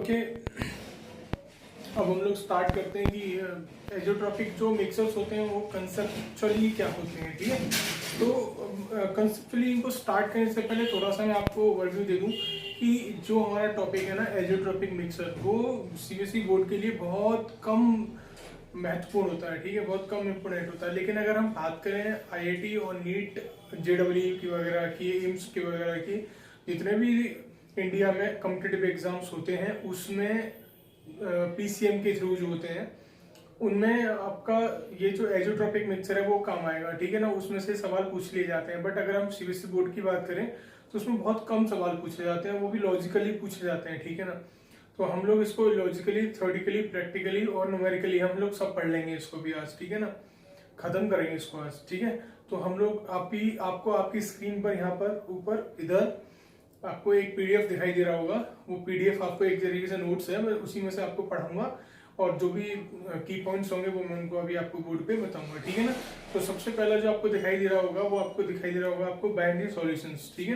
Okay, अब हम लोग स्टार्ट करते हैं कि एजोट्रॉपिक जो मिक्सर्स होते हैं वो कंसेप्चुअली क्या होते हैं। ठीक है, तो कंसेप्चुअली इनको स्टार्ट करने से पहले थोड़ा सा मैं आपको ओवरव्यू दे दूं कि जो हमारा टॉपिक है ना एजोट्रॉपिक मिक्सर, वो सीबीएसई बोर्ड के लिए बहुत कम महत्वपूर्ण होता है। ठीक है, बहुत कम इम्पोर्टेंट होता है। लेकिन अगर हम बात करें आईआईटी और नीट जेडब्ल्यू की वगैरह की, एम्स की वगैरह की, जितने भी इंडिया में कॉम्पिटिटिव एग्जाम्स होते हैं उसमें पीसीएम के थ्रू जो होते हैं उनमें आपका ये जो एजोट्रॉपिक मिक्सर है वो काम आएगा। ठीक है ना, उसमें से सवाल पूछ लिए जाते हैं। बट अगर हम सीबीएसई बोर्ड की बात करें तो उसमें बहुत कम सवाल पूछे जाते हैं, वो भी लॉजिकली पूछे जाते हैं। ठीक है ना, तो हम लोग इसको लॉजिकली, थ्योरेटिकली, प्रैक्टिकली और न्यूमेरिकली हम लोग सब पढ़ लेंगे इसको भी आज। ठीक है ना, खत्म करेंगे इसको आज। ठीक है, तो हम लोग आपको आपकी स्क्रीन पर यहाँ पर ऊपर इधर आपको एक पीडीएफ दिखाई दे रहा होगा। वो पीडीएफ आपको एक तरीके से नोट्स है, मैं उसी में से आपको पढ़ाऊंगा और जो भी की पॉइंट्स होंगे वो मैं उनको अभी आपको बोर्ड पे बताऊंगा। ठीक है ना, तो सबसे पहला जो आपको दिखाई दे रहा होगा वो आपको दिखाई दे रहा होगा आपको बाइनरी सॉल्यूशंस। ठीक है,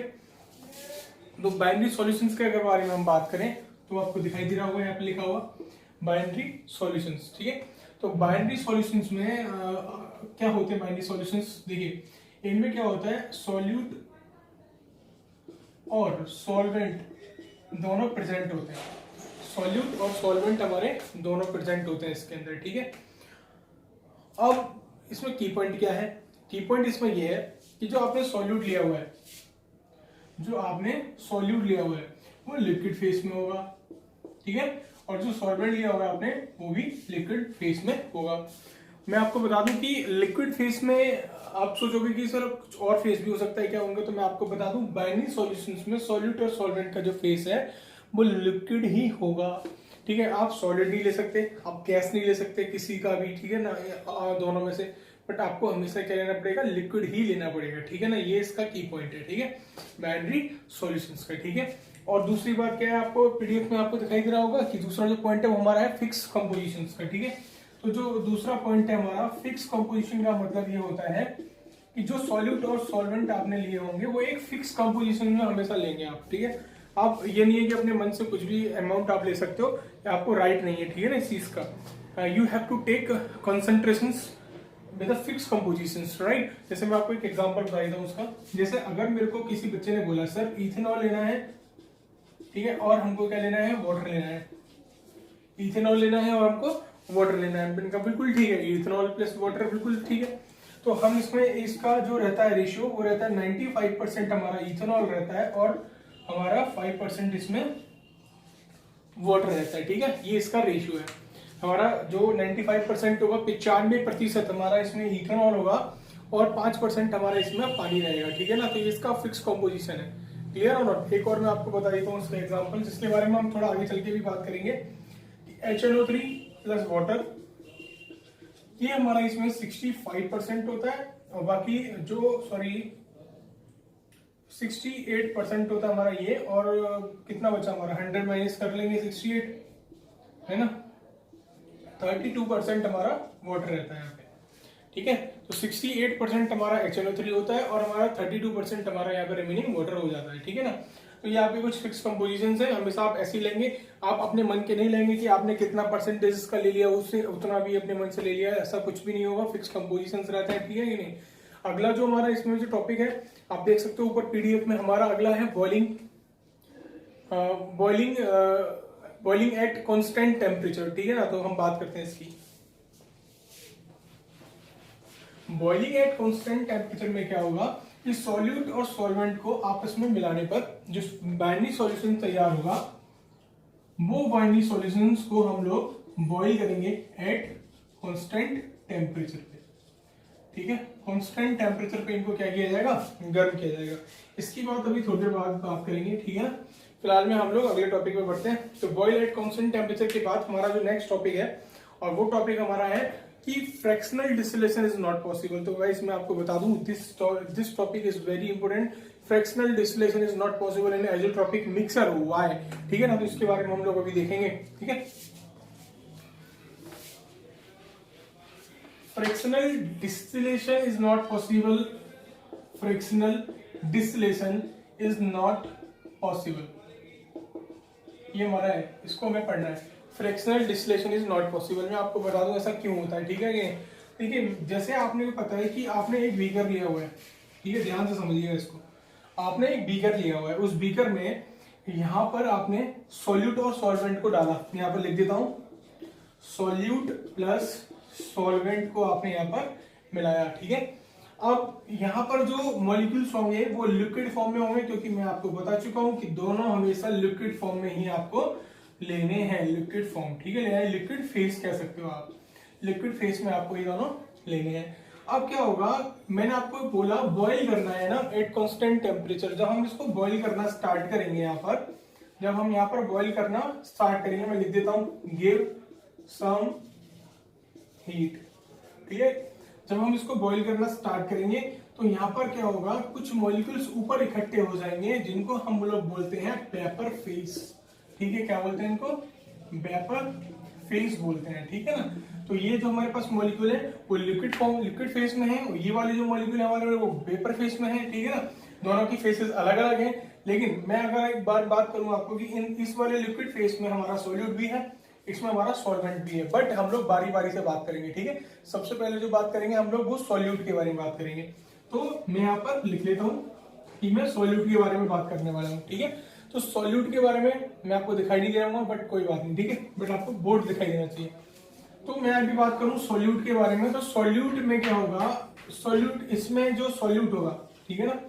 तो बाइनरी सॉल्यूशंस के अगर बारे में हम बात करें तो आपको दिखाई दे रहा होगा यहाँ पे लिखा हुआ बाइनरी सॉल्यूशंस। ठीक है, तो बाइनरी सॉल्यूशंस में क्या होते हैं बाइनरी सॉल्यूशंस? देखिए, इनमें क्या होता है, सॉल्यूट और सॉल्वेंट दोनों प्रेजेंट होते हैं। सॉल्यूट और सॉल्वेंट हमारे दोनों प्रेजेंट होते हैं इसके अंदर। ठीक है, अब इसमें की पॉइंट क्या है? की पॉइंट इसमें यह है कि जो आपने सॉल्यूट लिया हुआ है, वो लिक्विड फेस में होगा। ठीक है, और जो सॉल्वेंट लिया होगा आपने वो भी लिक्विड फेस में होगा। मैं आपको बता दूं कि लिक्विड फेस में आप सोचोगे कि सर कुछ और फेस भी हो सकता है क्या होंगे, तो मैं आपको बता दूं बाइनरी सॉल्यूशंस में सॉल्यूट और सॉल्वेंट का जो फेस है वो लिक्विड ही होगा। ठीक है, आप सॉलिड नहीं ले सकते, आप गैस नहीं ले सकते किसी का भी। ठीक है ना, दोनों में से, बट आपको हमेशा क्या लेना पड़ेगा, लिक्विड ही लेना पड़ेगा। ठीक है ना, ये इसका की पॉइंट है। ठीक है, बाइनरी सॉल्यूशंस का। ठीक है, और दूसरी बात क्या है, आपको पीडीएफ में आपको दिखाई दे रहा होगा कि दूसरा जो पॉइंट है वो हमारा है फिक्स कंपोजिशंस का। ठीक है, तो जो दूसरा पॉइंट है हमारा फिक्स कंपोजिशन का मतलब ये होता है कि जो सॉल्यूट और सॉल्वेंट आपने लिए होंगे वो एक फिक्स कंपोजिशन में हमेशा लेंगे आप। ठीक है, आप ये नहीं है कि अपने मन से कुछ भी अमाउंट आप ले सकते हो, आपको राइट नहीं है। ठीक है ना, इस चीज का you have to take concentrations with fix compositions, right. जैसे मैं आपको एक एग्जांपल बता देता हूँ उसका। जैसे अगर मेरे को किसी बच्चे ने बोला सर इथेनॉल लेना है, ठीक है, और हमको क्या लेना है, वाटर लेना है। इथेनॉल लेना है और हमको वाटर लेना है। मैंने कहा बिल्कुल ठीक है, इथेनॉल प्लस वाटर बिल्कुल ठीक है। तो हम इसमें इसका जो रहता है रेशियो वो रहता है 95% हमारा इथेनॉल रहता है और हमारा 5% इसमें वाटर रहता है। ठीक है, ये इसका रेशियो है। हमारा जो 95% होगा, 95% हमारा इसमें इथेनॉल होगा और 5% हमारा इसमें पानी रहेगा। ठीक है ना, तो ये इसका फिक्स कॉम्पोजिशन है। क्लियर और नॉट? एक और मैं आपको बता देता हूँ इसका एग्जाम्पल, जिसके बारे में हम थोड़ा आगे चल के भी बात करेंगे। HNO3 प्लस वाटर, ये हमारा इसमें 65% होता है और बाकी जो 68% होता है हमारा ये। और कितना बचा हमारा, 100 माइनस कर लेंगे 68, है ना, 32% हमारा वाटर रहता है यहाँ पे। ठीक है, तो 68% हमारा HNO3 होता है और हमारा 32% हमारा यहाँ पे रिमेनिंग वाटर हो जाता है। ठीक है ना, तो यहाँ पे कुछ फिक्स कंपोजिशंस है, हमेशा आप ऐसे लेंगे। आप अपने मन के नहीं लेंगे कि आपने कितना परसेंटेज का ले लिया, उससे उतना भी अपने मन से ले लिया, ऐसा कुछ भी नहीं होगा। फिक्स कंपोजिशंस रहता है। ठीक है कि नहीं? अगला जो हमारा इसमें जो टॉपिक है आप देख सकते हो ऊपर पीडीएफ में, हमारा अगला है बॉइलिंग एट कांस्टेंट टेम्परेचर। ठीक है ना, तो हम बात करते हैं इसकी। बॉइलिंग एट कांस्टेंट टेम्परेचर में क्या होगा कि सॉल्यूट और सॉल्वेंट को आपस में मिलाने पर जो बाइनरी सॉल्यूशन तैयार होगा, वो बाइनरी सॉल्यूशंस को हम लोग बॉइल करेंगे एट कांस्टेंट टेम्परेचर पे। ठीक है, कांस्टेंट टेम्परेचर पे इनको क्या किया जाएगा, गर्म किया जाएगा। इसकी बात अभी थोड़ी देर बाद बात करेंगे। ठीक है, फिलहाल में हम लोग अगले टॉपिक पे बढ़ते हैं। तो बॉइल एट कांस्टेंट टेम्परेचर के बाद हमारा जो नेक्स्ट टॉपिक है, और वो टॉपिक हमारा है कि fractional distillation is not possible. तो गाइस मैं आपको बता दूं this topic is very important. Fractional distillation is not possible in azeotropic mixer. Why? ठीक है ना, तो इसके बारे में हम लोग अभी देखेंगे। ठीक है, fractional distillation is not possible. Fractional distillation is not possible, ये हमारा है, इसको हमें पढ़ना है। Fractional distillation is not possible. मैं आपको बता दूं ऐसा क्यों होता है, ठीक है। ये देखिए, जैसे आपने को पता है कि आपने एक बीकर लिया हुआ है, ठीक है, ध्यान से समझिएगा इसको। आपने एक बीकर लिया हुआ है, उस बीकर में यहाँ पर आपने सॉल्यूट और सॉल्वेंट को डाला, यहाँ पर लिख देता हूं, सॉल्यूट प्लस सॉल्वेंट को आपने यहाँ पर मिलाया, ठीक है। अब यहाँ पर जो मॉलिक्यूल्स होंगे वो लिक्विड फॉर्म में होंगे, क्योंकि मैं आपको बता चुका हूं कि दोनों हमेशा लिक्विड फॉर्म में ही आपको लेने हैं, लिक्विड फॉर्म, ठीक है, लेना है, लिक्विड फेस कह सकते हो आप, लिक्विड फेस में आपको ये दोनों लेने हैं। अब क्या होगा, मैंने आपको बोला बॉईल करना है ना एट कांस्टेंट टेम्परेचर। जब हम इसको बॉईल करना स्टार्ट करेंगे, यहाँ पर जब हम यहाँ पर बॉईल करना स्टार्ट करेंगे, मैं लिख देता हूं गिव सम हीट, ठीक है। जब हम इसको बॉईल करना स्टार्ट करेंगे तो यहाँ पर क्या होगा, कुछ मॉलिक्यूल्स ऊपर इकट्ठे हो जाएंगे जिनको हम लोग बोलते हैं वेपर फेस, ठीक है। क्या बोलते हैं इनको, वेपर फेस बोलते हैं, ठीक है ना। तो ये जो हमारे पास मॉलिक्यूल है वो लिक्विड फॉर्म, लिक्विड फेस में है, और ये वाले जो मॉलिक्यूल है हमारे वो वेपर फेस में है, ठीक है ना। दोनों की फेसेस अलग अलग हैं, लेकिन मैं अगर एक बार बात करूं आपको कि इस वाले लिक्विड फेस में हमारा सॉल्यूट भी है, इसमें हमारा सॉल्वेंट भी है, बट हम लोग बारी बारी से बात करेंगे, ठीक है। सबसे पहले जो बात करेंगे हम लोग वो सॉल्यूट के बारे में बात करेंगे। तो मैं यहाँ पर लिख लेता हूँ कि मैं सॉल्यूट के बारे में बात करने वाला हूँ, ठीक है। तो सॉल्यूट के बारे में मैं आपको दिखाई नहीं दे रहा हूँ, बट कोई बात नहीं, ठीक है, बट आपको बोर्ड दिखाई देना चाहिए। तो मैं अभी बात करूँ सॉल्यूट के बारे में, तो सॉल्यूट में क्या होगा, सॉल्यूट, इसमें जो सॉल्यूट होगा, ठीक है ना,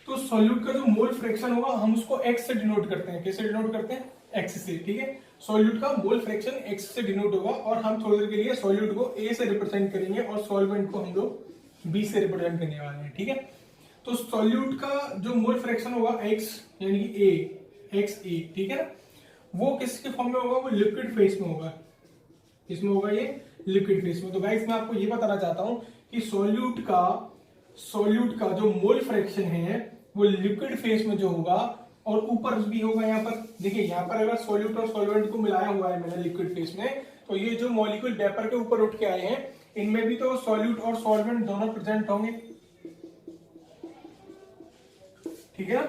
तो सॉल्यूट का जो मोल फ्रैक्शन होगा हम उसको एक्स से डिनोट करते हैं। कैसे डिनोट करते हैं, एक्स से, ठीक है। सॉल्यूट का मोल फ्रैक्शन एक्स से डिनोट होगा, और हम थोड़ी देर के लिए सॉल्यूट को ए से रिप्रेजेंट करेंगे और सॉल्वेंट को हम लोग बी से रिप्रेजेंट करने वाले हैं, ठीक है। तो सॉल्यूट का जो मोल फ्रैक्शन होगा एक्स यानी कि ए, एक्स ए, ठीक है ना, वो किसके फॉर्म में होगा, वो लिक्विड फेस में होगा, इसमें होगा ये लिक्विड फेस में। तो गाइस मैं आपको ये बताना चाहता हूं कि सॉल्यूट का जो मोल फ्रैक्शन है वो लिक्विड फेस में जो होगा, और ऊपर भी होगा। यहाँ पर देखिए, यहाँ पर अगर सॉल्यूट और सॉल्वेंट को मिलाया हुआ है मैंने लिक्विड फेस में, तो ये जो मॉलिक्यूल वेपर के ऊपर उठ के आए हैं, इनमें भी तो सॉल्यूट और सॉल्वेंट दोनों प्रेजेंट होंगे, ठीक है।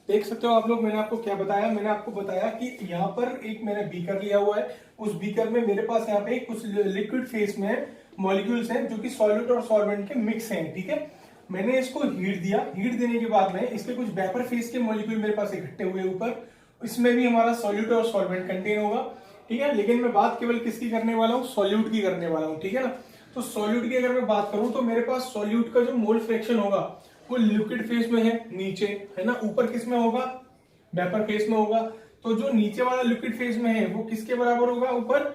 देख सकते हो आप लोग, मैंने आपको क्या बताया, मैंने आपको बताया कि यहाँ पर एक मैंने बीकर लिया हुआ है, उस बीकर में मेरे पास यहाँ पे कुछ लिक्विड फेस में मॉलिक्यूल्स हैं जो कि सॉल्यूट और सॉल्वेंट के मिक्स हैं, ठीक है। मैंने इसको हीट दिया, हीट देने के बाद में इसके कुछ वेपर फेस के मॉलिक्यूल मेरे पास इकट्ठे हुए ऊपर, इसमें भी हमारा सॉल्यूट और सॉल्वेंट कंटेन होगा, ठीक है। लेकिन मैं बात केवल किसकी करने वाला हूँ, सॉल्यूट की करने वाला हूँ, ठीक है ना। तो सॉल्यूट की अगर मैं बात करूं तो मेरे पास सॉल्यूट का जो मोल फ्रैक्शन होगा वो लिक्विड फेस में है, नीचे है ना, ऊपर किस में होगा, वेपर फेस में होगा। तो जो नीचे वाला लिक्विड फेस में है वो किसके बराबर होगा, ऊपर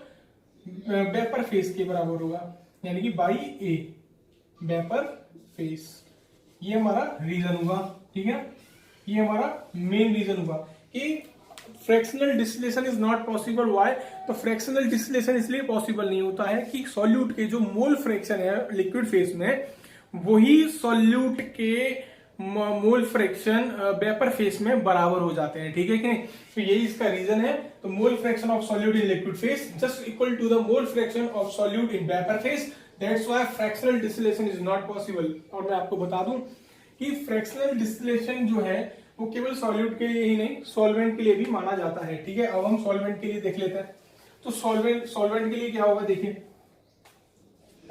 वेपर फेस के बराबर होगा, यानी कि बाई ए, वेपर फेस। ये हमारा रीजन हुआ, ठीक है, ये हमारा मेन रीजन हुआ कि fractional distillation is not possible. Why, तो फ्रैक्शनल डिस्टिलेशन इसलिए पॉसिबल नहीं होता है कि सॉल्यूट के जो मोल फ्रैक्शन है लिक्विड फेस में, वही सॉल्यूट के मोल फ्रैक्शन वेपर फेस में बराबर हो जाते हैं, ठीक है कि नहीं। तो यही इसका रीजन है। तो mole fraction of solute in liquid phase just equal to the mole fraction of solute in vapour phase, that's why fractional distillation is not possible. और मैं आपको बता दूं कि फ्रैक्शनल डिस्टिलेशन जो है वो केवल सॉल्यूट के लिए ही नहीं, सॉल्वेंट के लिए भी माना जाता है, ठीक है। अब हम सॉल्वेंट के लिए देख लेते हैं। तो सॉल्वेंट के लिए क्या होगा, देखिए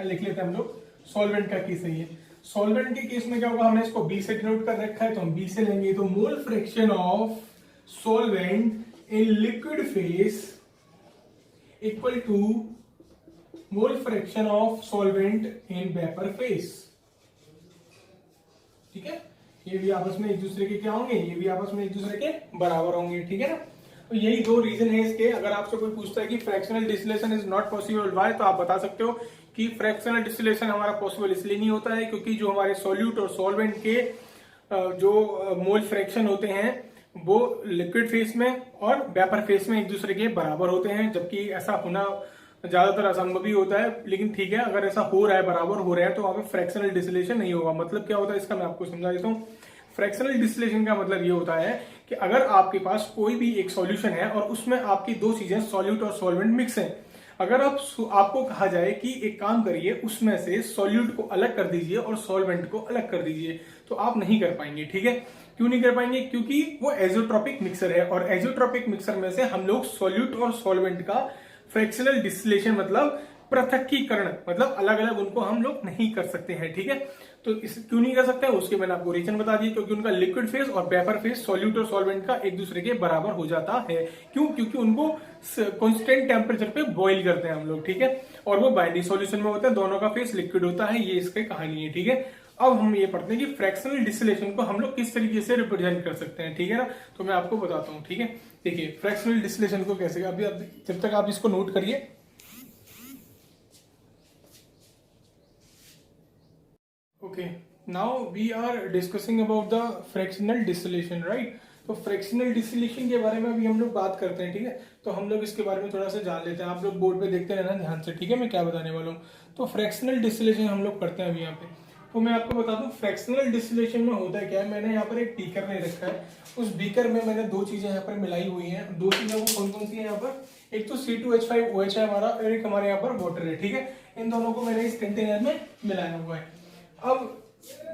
लिख लेते हैं हम लोग, सॉल्वेंट का केस है ये। सॉल्वेंट के केस में क्या होगा, हमने इसको बी से डिनोट कर रखा है तो हम बी से लेंगे। तो mole fraction of solvent in liquid phase equal to mole fraction of solvent in vapour phase, ठीक है। ये भी आपस में एक दूसरे के क्या होंगे, ये भी आपस में एक दूसरे के बराबर होंगे, ठीक है ना। तो यही दो रीजन है इसके। अगर आपसे कोई पूछता है कि fractional distillation is not possible why, तो आप बता सकते हो कि फ्रैक्शनल डिस्टिलेशन हमारा पॉसिबल इसलिए नहीं होता है क्योंकि जो हमारे सॉल्यूट और सॉल्वेंट के जो मोल फ्रैक्शन होते हैं वो लिक्विड फेस में और वेपर फेस में एक दूसरे के बराबर होते हैं, जबकि ऐसा होना ज्यादातर असंभव ही होता है। लेकिन ठीक है, अगर ऐसा हो रहा है, बराबर हो रहा है, तो वहां पे फ्रैक्शनल डिस्टिलेशन नहीं होगा। मतलब क्या होता है इसका मैं आपको समझा देता हूँ। फ्रैक्शनल डिस्टिलेशन का मतलब ये होता है कि अगर आपके पास कोई भी एक सॉल्यूशन है और उसमें आपकी दो चीजें सॉल्यूट और सॉल्वेंट मिक्स हैं, अगर आपको कहा जाए कि एक काम करिए, उसमें से सॉल्यूट को अलग कर दीजिए और सॉल्वेंट को अलग कर दीजिए, तो आप नहीं कर पाएंगे, ठीक है। क्यों नहीं कर पाएंगे? क्योंकि वो एजोट्रोपिक मिक्सर है, और एजोट्रोपिक मिक्सर में से हम लोग सॉल्यूट और सॉल्वेंट का फ्रैक्शनल डिस्टिलेशन मतलब पृथक्कीकरण मतलब अलग अलग उनको हम लोग नहीं कर सकते हैं। ठीक है, तो इस क्यों नहीं कर सकते हैं उसके मैंने आपको रीजन बता दिया, क्योंकि उनका लिक्विड फेज और वेपर फेज सॉल्यूट और सॉल्वेंट का एक दूसरे के बराबर हो जाता है। क्यों? क्योंकि उनको कांस्टेंट टेम्परेचर पे बॉईल करते हैं हम लोग। ठीक है, और वो बाइंडिंग सॉल्यूशन में होता है, दोनों का फेज लिक्विड होता है। ये इसकी कहानी है। ठीक है, अब हम ये पढ़ते हैं कि फ्रैक्शनल डिस्टिलेशन को हम लोग किस तरीके से रिप्रेजेंट कर सकते हैं। ठीक है ना, तो मैं आपको बताता हूँ। ठीक है, देखिए फ्रैक्शनल डिस्टिलेशन को कैसे, अभी जब तक आप इसको नोट करिए। Okay, now we are discussing about the fractional distillation, right. तो फ्रैक्शनल डिस्टिलेशन के बारे में अभी हम लोग बात करते हैं। ठीक है, तो हम लोग इसके बारे में थोड़ा सा जान लेते हैं। आप लोग बोर्ड पे देखते रहना ध्यान से। ठीक है, मैं क्या बताने वाला हूँ। तो फ्रैक्शनल डिस्टिलेशन हम लोग करते हैं अभी यहाँ पे। तो मैं आपको बता दूं फ्रैक्शनल डिस्टिलेशन में होता है क्या है। मैंने यहाँ पर एक बीकर ले रखा है, उस बीकर में मैंने दो चीजें यहाँ पर मिलाई हुई हैं। दो चीजें वो कौन कौन सी है यहाँ पर, एक तो C2H5OH है हमारा, और एक हमारे यहाँ पर वाटर है। ठीक है, इन दोनों को मैंने इस कंटेनर में मिलाया हुआ है। अब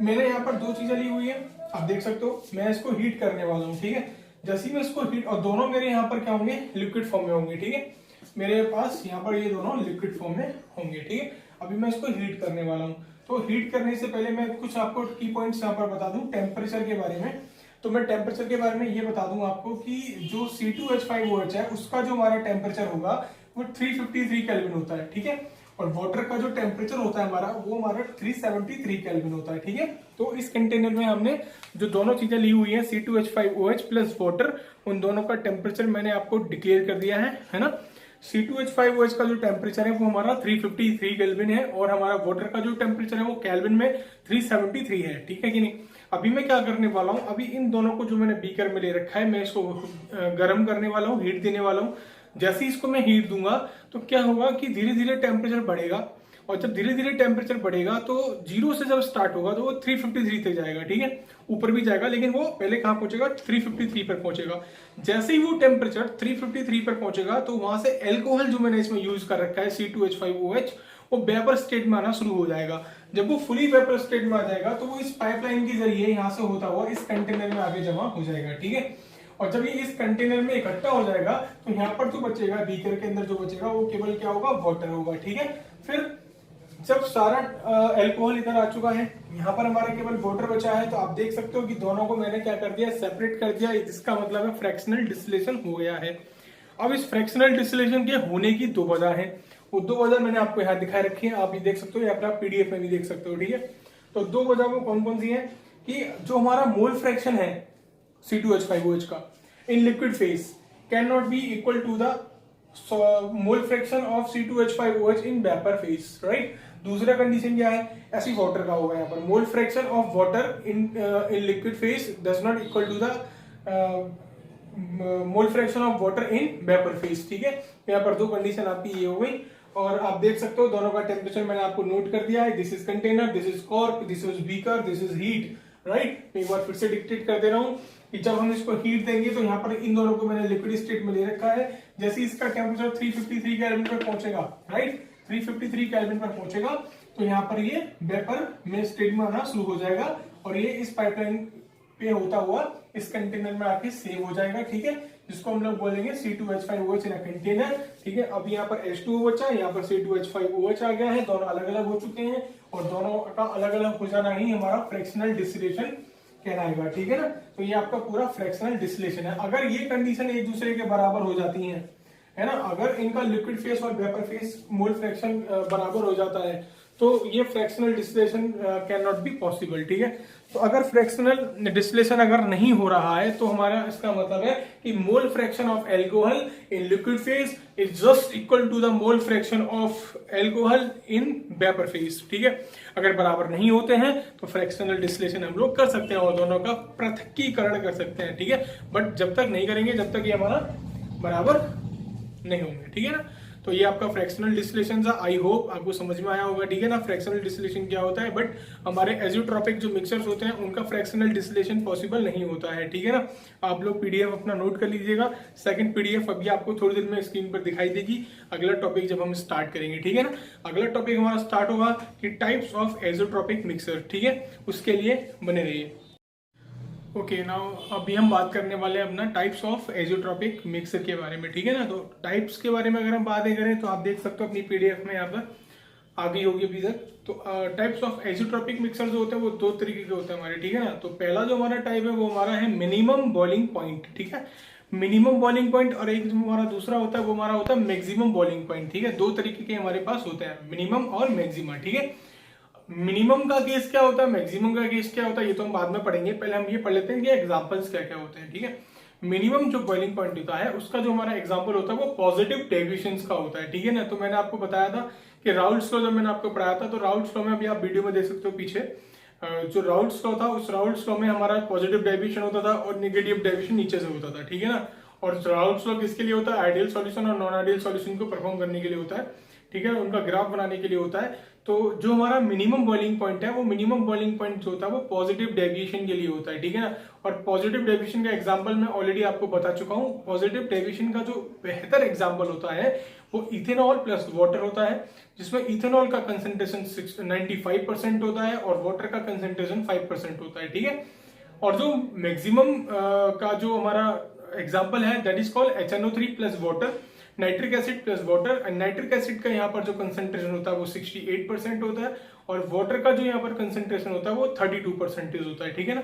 मैंने यहाँ पर दो चीजें ली हुई है, आप देख सकते हो। मैं इसको हीट करने वाला हूँ। ठीक है, जैसे ही मैं इसको हीट, और दोनों मेरे यहाँ पर क्या होंगे, लिक्विड फॉर्म में होंगे। ठीक है, मेरे पास यहाँ पर ये दोनों लिक्विड फॉर्म में होंगे। ठीक है, अभी मैं इसको हीट करने वाला हूँ। तो हीट करने से पहले मैं कुछ आपको की पॉइंट्स यहाँ पर बता दूं टेम्परेचर के बारे में। तो मैं टेम्परेचर के बारे में ये बता दूं आपको कि जो C2H5OH है उसका जो हमारा टेम्परेचर होगा वो 353 केल्विन होता है। ठीक है, और वाटर का जो टेम्परेचर होता है हमारा वो हमारा 373 केल्विन होता है। ठीक है, तो इस कंटेनर में हमने जो दोनों चीजें ली हुई है C2H5OH प्लस वाटर, उन दोनों का टेम्परेचर मैंने आपको डिक्लेयर कर दिया है ना। C2H5OH का जो टेम्परेचर है वो हमारा 353 केल्विन है, और हमारा वाटर का जो टेम्परेचर है वो केल्विन में 373 है। ठीक है कि नहीं। अभी मैं क्या करने वाला हूँ, अभी इन दोनों को जो मैंने बीकर में ले रखा है मैं इसको गर्म करने वाला हूँ, हीट देने वाला हूँ। जैसे ही इसको मैं हीट दूंगा तो क्या होगा कि धीरे धीरे टेम्परेचर बढ़ेगा, और जब धीरे धीरे टेम्परेचर बढ़ेगा तो जीरो से जब स्टार्ट होगा तो वो 353 तक जाएगा। ठीक है, ऊपर भी जाएगा, लेकिन वो पहले कहां पहुंचेगा, 353 पर पहुंचेगा। जैसे ही वो टेम्परेचर 353 पर पहुंचेगा तो वहां से एल्कोहल जो मैंने इसमें यूज कर रखा है C2H5OH वो वेपर स्टेट में आना शुरू हो जाएगा। जब वो फुली वेपर स्टेट में आ जाएगा तो वो इस पाइपलाइन के जरिए यहाँ से होता हुआ इस कंटेनर में आगे जमा हो जाएगा। ठीक है, और जब ये इस कंटेनर में इकट्ठा हो जाएगा तो यहाँ पर जो बचेगा, बीकर के अंदर जो बचेगा वो केवल क्या होगा, वाटर होगा। ठीक है, फिर जब सारा अल्कोहल इधर आ चुका है, यहाँ पर हमारा केवल वाटर बचा है, तो आप देख सकते हो कि दोनों को मैंने क्या कर दिया, सेपरेट कर दिया। इसका मतलब है फ्रैक्शनल डिस्टिलेशन हो गया है। अब इस फ्रैक्शनल डिस्टिलेशन के होने की दो वजह है, वो दो वजह मैंने आपको यहाँ दिखाई रखी है, आप भी देख सकते हो या फिर आप PDF में भी देख सकते हो। ठीक है, तो दो वजह वो कौन कौन सी है कि जो हमारा मोल फ्रैक्शन है C2H5OH का in liquid phase can not be equal to the mole fraction of C2H5OH in vapour phase, right. दूसरा कंडीशन क्या है, ऐसी वाटर का होगा यहाँ पर, mole fraction of water in liquid phase does not equal to the mole fraction of water in vapour phase. ठीक है, यहाँ पर दो कंडीशन आपकी ये हो गई, और आप देख सकते हो दोनों का टेम्परेचर मैंने आपको नोट कर दिया है। This is container, this is cork, this is beaker, this is heat, right. मैं एक बार फिर से डिक्टेट कर दे रहा हूँ कि जब हम इसको हीट देंगे तो यहाँ पर इन दोनों को मैंने लिक्विड स्टेट में ले रखा है। जैसे इसका टेम्परेचर 353 केल्विन पर पहुंचेगा, राइट, 353 केल्विन पर पहुंचेगा तो यहाँ पर ये वेपर में स्टेट में आना शुरू हो जाएगा, और ये इस पाइपलाइन पे होता हुआ इस कंटेनर में आके सेव हो जाएगा। ठीक है, जिसको हम लोग बोलेंगे C2H5OH इन अ कंटेनर। ठीक है, अब यहाँ पर H2O बचा, यहाँ पर C2H5OH आ गया है, दोनों अलग अलग हो चुके हैं, और दोनों का अलग अलग हो जाना ही हमारा फ्रैक्शनल डिस्टिलेशन कहलाएगा। ठीक है ना, तो ये आपका पूरा फ्रैक्शनल डिस्टिलेशन है। अगर ये कंडीशन एक दूसरे के बराबर हो जाती है ना, अगर इनका लिक्विड फेस और वेपर फेस मोल फ्रैक्शन बराबर हो जाता है तो ये fractional distillation can not be possible. ठीक है, तो अगर फ्रैक्शनल डिस्टिलेशन अगर नहीं हो रहा है तो हमारा इसका मतलब है कि mole fraction of alcohol in liquid phase is just equal to the mole fraction of alcohol in vapour phase. ठीक है, अगर बराबर नहीं होते हैं तो फ्रैक्शनल डिस्टिलेशन हम लोग कर सकते हैं और दोनों का पृथक्कीकरण कर सकते हैं। ठीक है, बट जब तक नहीं करेंगे जब तक ये हमारा बराबर नहीं होंगे। ठीक है ना, तो ये आपका फ्रैक्शनल डिस्टिलेशन था। आई होप आपको समझ में आया होगा। ठीक है ना, फ्रैक्शनल डिस्टिलेशन क्या होता है, बट हमारे एज़ोट्रोपिक जो मिक्सचर्स होते हैं उनका फ्रैक्शनल डिस्टिलेशन पॉसिबल नहीं होता है। ठीक है ना, आप लोग PDF अपना नोट कर लीजिएगा। सेकंड PDF अभी आपको थोड़ी देर में स्क्रीन पर दिखाई देगी, अगला टॉपिक जब हम स्टार्ट करेंगे। ठीक है ना, अगला टॉपिक हमारा स्टार्ट होगा कि टाइप्स ऑफ एज़ोट्रोपिक मिक्सर। ठीक है, उसके लिए बने रहिए। ओके नाउ अभी हम बात करने वाले हैं अपना टाइप्स ऑफ एजोट्रॉपिक मिक्सर के बारे में, ठीक है ना। तो टाइप्स के बारे में अगर हम बातें करें तो आप देख सकते हो अपनी पीडीएफ में यहाँ पर आ गई होगी अभी तक। तो टाइप्स ऑफ एजोट्रॉपिक मिक्सर जो होते हैं वो दो तरीके के होते हैं हमारे, ठीक है ना। तो पहला जो हमारा टाइप है वो हमारा है मिनिमम बॉइलिंग पॉइंट, ठीक है, मिनिमम बॉइलिंग पॉइंट। और एक जो हमारा दूसरा होता है वो हमारा होता है मैक्सिमम बॉइलिंग पॉइंट, ठीक है। दो तरीके के हमारे पास होते हैं, मिनिमम और मैक्सिमम, ठीक है। मिनिमम का केस क्या होता है, मैक्सिमम का केस क्या होता है, ये तो हम बाद में पढ़ेंगे। पहले हम ये पढ़ लेते हैं कि एग्जांपल्स क्या क्या होते हैं, ठीक है। मिनिमम जो बॉइलिंग पॉइंट होता है उसका जो हमारा एग्जांपल होता है वो पॉजिटिव डेविएशंस का होता है, ठीक है ना। तो मैंने आपको बताया था कि राउल्ट्स लॉ, जब मैंने आपको पढ़ाया था तो राउल्ट्स लॉ में अभी आप वीडियो में देख सकते हो पीछे, जो राउल्ट्स लॉ था उस राउल्ट्स लॉ में हमारा पॉजिटिव डेविएशन होता था और नेगेटिव डेविएशन नीचे से होता था, ठीक है ना। और राउल्ट्स लॉ किसके लिए होता है, आइडियल सॉल्यूशन और नॉन आइडियल सॉल्यूशन को परफॉर्म करने के लिए होता है, ठीक है, उनका ग्राफ बनाने के लिए होता है। तो जो हमारा मिनिमम बॉइलिंग पॉइंट है वो मिनिमम बॉइलिंग पॉइंट जो होता है वो पॉजिटिव डेविएशन के लिए होता है, ठीक है ना। और पॉजिटिव डेविएशन का एग्जांपल मैं ऑलरेडी आपको बता चुका हूं। पॉजिटिव डेविएशन का जो बेहतर एग्जांपल होता है वो इथेनॉल प्लस वाटर होता है, जिसमें इथेनॉल का कंसेंट्रेशन 95% होता है और वाटर का कंसेंट्रेशन 5% होता है, ठीक है। और जो मैक्सिमम का जो हमारा एग्जाम्पल है that is called HNO3 plus water, nitric acid plus water. And nitric acid का यहाँ पर जो कंसेंट्रेशन होता है वो 68% होता है और वाटर का जो यहाँ पर कंसेंट्रेशन होता है वो 32% होता है, ठीक है ना।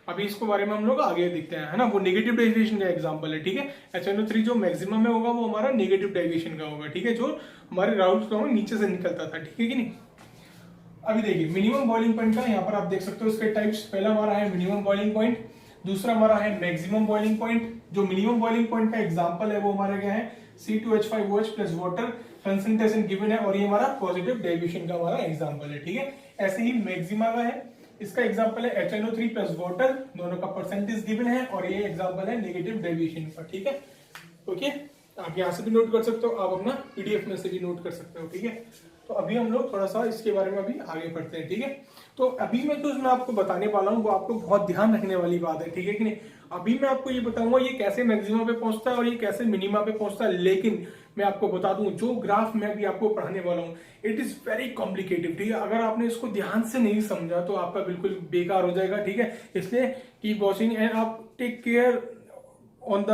अभी इसको बारे में हम लोग आगे देखते हैं, है ना। वो नेगेटिव डेविएशन का एग्जांपल है, ठीक है। HNO3 जो मैक्सिमम में होगा वो हमारा नेगेटिव डेविएशन का होगा, ठीक है, जो हमारे राउल्ट्स लॉ में नीचे से निकलता था, ठीक है कि नहीं। अभी देखिए मिनिमम बॉइलिंग पॉइंट का यहाँ पर आप देख सकते हो इसके टाइप्स। पहला हमारा है मिनिमम बॉइलिंग पॉइंट, दूसरा हमारा है मैक्सिमम बॉइलिंग पॉइंट। जो मिनिमम बॉइलिंग पॉइंट का एग्जांपल है वो हमारा क्या है, C2H5OH plus water, concentration given है और ये हमारा पॉजिटिव डेविएशन का हमारा एग्जांपल है, ठीक है। ऐसे ही मैक्सिमा का है, इसका एग्जांपल है HNO3 प्लस वाटर, दोनों का परसेंटेज गिवन है और ये एग्जांपल है नेगेटिव डेविएशन का, ठीक है। ओके, आप यहाँ से भी नोट कर सकते हो, आप अपना पीडीएफ में से भी नोट कर सकते हो, ठीक है। तो अभी हम लोग थोड़ा सा इसके बारे में अभी आगे बढ़ते हैं, ठीक है। तो अभी मैं जो मैं आपको बताने वाला हूँ वो आपको बहुत ध्यान रखने वाली बात है, ठीक है कि नहीं। अभी मैं आपको ये बताऊंगा ये कैसे मैक्सिमम पे पहुंचता है और ये कैसे मिनिमा पे पहुंचता है, लेकिन मैं आपको बता दूं जो ग्राफ मैं अभी आपको पढ़ाने वाला हूँ इट इज वेरी कॉम्प्लिकेटेड, ठीक है। अगर आपने इसको ध्यान से नहीं समझा तो आपका बिल्कुल बेकार हो जाएगा, ठीक है। इसलिए कीप वॉचिंग एंड आप टेक केयर ऑन द,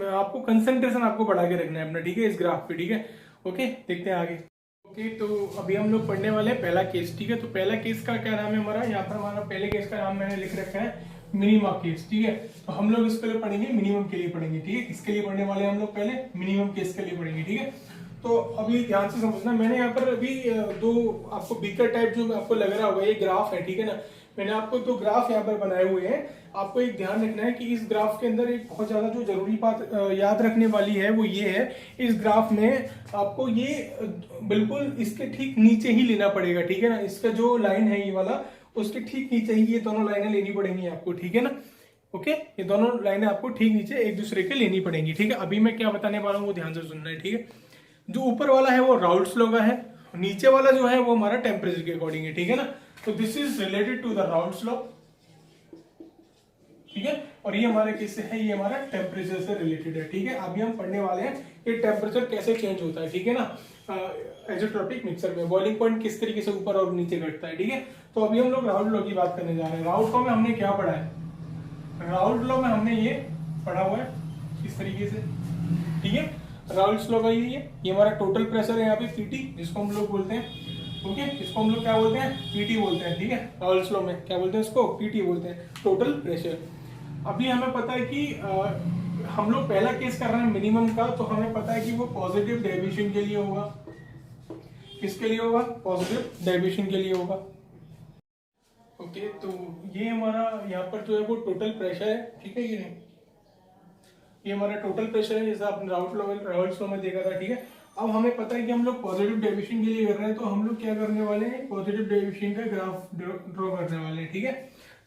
आपको कंसंट्रेशन आपको बढ़ा के रखना है अपना, ठीक है, इस ग्राफ पे, ठीक है। ओके, देखते हैं आगे। ओके, तो अभी हम लोग पढ़ने वाले हैं पहला केस, ठीक है। तो पहला केस का क्या नाम है हमारा, यहाँ पर हमारा पहले केस का नाम मैंने लिख रखा है मिनिमा केस, ठीक है। तो हम लोग इस पहले पढ़ेंगे मिनिमम के लिए पढ़ेंगे, ठीक है। किसके लिए पढ़ने वाले हैं हम लोग, पहले मिनिमम केस के लिए पढ़ेंगे, ठीक है। तो अभी ध्यान से समझना, मैंने यहाँ पर अभी दो आपको बीकर टाइप जो आपको लग रहा होगा ये ग्राफ है, ठीक है ना। मैंने आपको दो ग्राफ यहाँ पर बनाए हुए हैं। आपको एक ध्यान रखना है कि इस ग्राफ के अंदर एक बहुत ज्यादा जो जरूरी बात याद रखने वाली है वो ये है, इस ग्राफ में आपको ये बिल्कुल इसके ठीक नीचे ही लेना पड़ेगा, ठीक है ना। इसका जो लाइन है ये वाला उसके ठीक नीचे ही ये दोनों लाइनें लेनी पड़ेंगी आपको, ठीक है ना। ओके, ये दोनों लाइनें आपको ठीक नीचे एक दूसरे के लेनी पड़ेंगी, ठीक है। अभी मैं क्या बताने वाला हूँ वो ध्यान से सुनना है, ठीक है। जो ऊपर वाला है वो राउल्ट्स लॉ का है, नीचे वाला जो है वो हमारा टेम्परेचर के अकॉर्डिंग है, ठीक है ना। तो this is related to the Raoult's law, ठीक है। और ये हमारे किससे है, ये हमारा टेम्परेचर से रिलेटेड है, ठीक है। अभी हम पढ़ने वाले हैं कि टेम्परेचर कैसे चेंज होता है, ठीक है ना, एजोट्रॉपिक मिक्सर में बॉइलिंग पॉइंट किस तरीके से ऊपर और नीचे घटता है, ठीक है। तो अभी हम लोग राउल्ट लॉ की बात करने जा रहे हैं। राउल्ट लॉ में हमने क्या पढ़ा है, राउल्ट लॉ में हमने ये पढ़ा हुआ है इस तरीके से, ठीक है। राउल्ट लॉ का ये हमारा टोटल प्रेशर है यहाँ पे पीटी, जिसको हम लोग बोलते हैं, ओके, इसको हम लोग क्या बोलते हैं, पीटी बोलते हैं, ठीक है। राउल्ट लॉ में क्या बोलते हैं, इसको पीटी बोलते हैं, टोटल प्रेशर। अभी हमें पता है कि हम लोग पहला केस कर रहे हैं मिनिमम का, तो हमें पता है कि वो पॉजिटिव डेविएशन के लिए होगा। किसके लिए होगा, पॉजिटिव डेविएशन के लिए होगा। ओके, तो ये हमारा यहाँ पर जो है वो टोटल प्रेशर है, ठीक है, ये नहीं, ये हमारा टोटल प्रेशर है जैसा आपने राउल्ट लॉ में देखा था, ठीक है। अब हमें पता है कि हम लोग पॉजिटिव डेविएशन के लिए कर रहे हैं, तो हम लोग क्या करने वाले हैं, पॉजिटिव डेविएशन का ग्राफ ड्रॉ करने वाले हैं, ठीक है।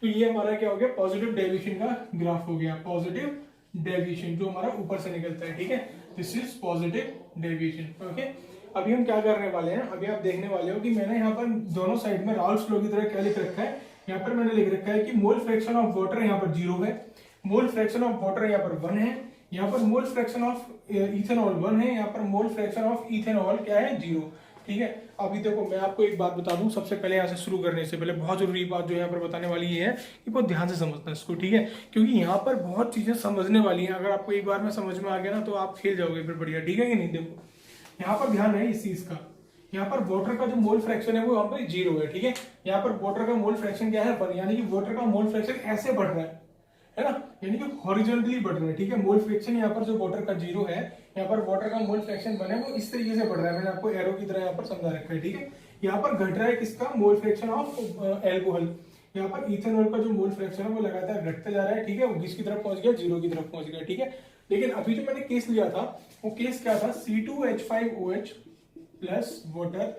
तो ये हमारा क्या हो गया, पॉजिटिव डेविएशन का ग्राफ हो गया, पॉजिटिव डेविएशन जो हमारा ऊपर से निकलता है, ठीक है। This is positive deviation, okay. अभी हम क्या करने वाले हैं, अभी आप देखने वाले हो कि मैंने यहाँ पर दोनों साइड में राउल्ट लॉ की तरह क्या लिख रखा है, यहाँ पर मैंने लिख रखा है कि मोल फ्रैक्शन ऑफ वाटर यहाँ पर 0 है, मोल फ्रैक्शन ऑफ वाटर यहाँ पर 1 है, यहाँ पर मोल फ्रैक्शन ऑफ इथेनॉल 1 है, यहाँ पर मोल फ्रैक्शन ऑफ इथेनॉल क्या है, 0। ठीक है। अभी देखो मैं आपको एक बात बता दूं, सबसे पहले यहाँ से शुरू करने से पहले बहुत जरूरी बात जो यहाँ पर बताने वाली ये है कि बहुत ध्यान से समझना इसको, ठीक है, क्योंकि यहाँ पर बहुत चीजें समझने वाली हैं। अगर आपको एक बार में समझ में आ गया ना तो आप खेल जाओगे फिर बढ़िया, ठीक है कि नहीं। देखो यहाँ पर ध्यान है इस चीज का, यहाँ पर वाटर का जो मोल फ्रैक्शन है वो यहाँ पर 0 है, ठीक है। यहाँ पर वाटर का मोल फ्रैक्शन क्या है 1, यानी कि वाटर का मोल फ्रैक्शन ऐसे बढ़ रहा है ना, यानी कि हॉरिजॉन्टली बढ़ रहा है, ठीक है। मोल फ्रैक्शन यहाँ पर जो वाटर का 0 है, यहाँ पर वाटर का मोल फ्रैक्शन बने वो इस तरीके से बढ़ रहा है, मैंने आपको एरो की तरह यहाँ पर समझा रखा है, ठीक है। यहाँ पर घट रहा है किसका मोल फ्रैक्शन ऑफ एल्कोहल, यहाँ पर इथेनॉल का जो मोल फ्रैक्शन है वो लगातार घटता जा रहा है, ठीक है। वो किसकी तरफ पहुंच गया 0 की तरफ पहुंच गया, ठीक है। लेकिन अभी जो मैंने केस लिया था वो केस क्या था, C2H5OH प्लस वाटर,